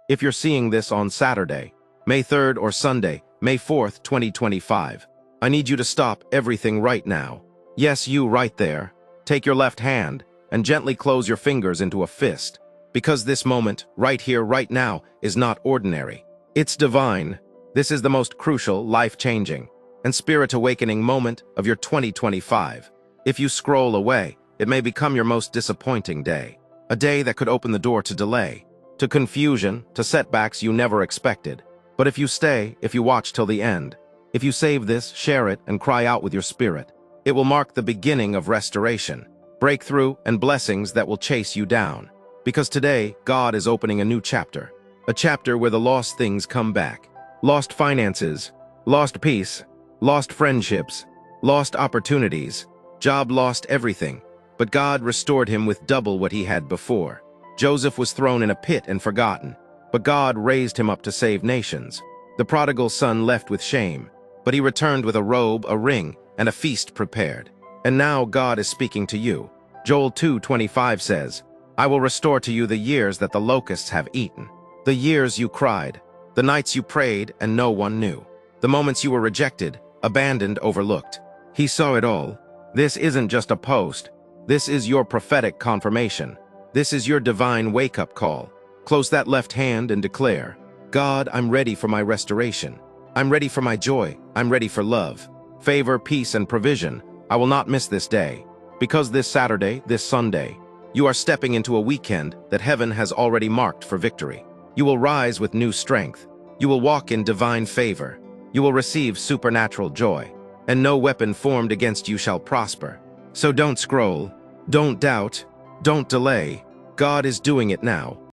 If you're seeing this on Saturday, May 3rd or Sunday, May 4th, 2025, I need you to stop everything right now. Yes, you right there. Take your left hand and gently close your fingers into a fist. Because this moment, right here, right now, is not ordinary. It's divine. This is the most crucial, life-changing, and spirit-awakening moment of your 2025. If you scroll away, it may become your most disappointing day. A day that could open the door to delay, to confusion, to setbacks you never expected. But if you stay, if you watch till the end, if you save this, share it, and cry out with your spirit, it will mark the beginning of restoration, breakthrough, and blessings that will chase you down. Because today, God is opening a new chapter. A chapter where the lost things come back. Lost finances, lost peace, lost friendships, lost opportunities, job lost everything. But God restored him with double what he had before. Joseph was thrown in a pit and forgotten, but God raised him up to save nations. The prodigal son left with shame, but he returned with a robe, a ring, and a feast prepared. And now God is speaking to you. Joel 2:25 says, I will restore to you the years that the locusts have eaten. The years you cried, the nights you prayed and no one knew. The moments you were rejected, abandoned, overlooked. He saw it all. This isn't just a post. This is your prophetic confirmation. This is your divine wake-up call. Close that left hand and declare, God, I'm ready for my restoration. I'm ready for my joy. I'm ready for love, favor, peace, and provision. I will not miss this day. Because this Saturday, this Sunday, you are stepping into a weekend that heaven has already marked for victory. You will rise with new strength. You will walk in divine favor. You will receive supernatural joy, and no weapon formed against you shall prosper. So don't scroll, don't doubt, don't delay. God is doing it now.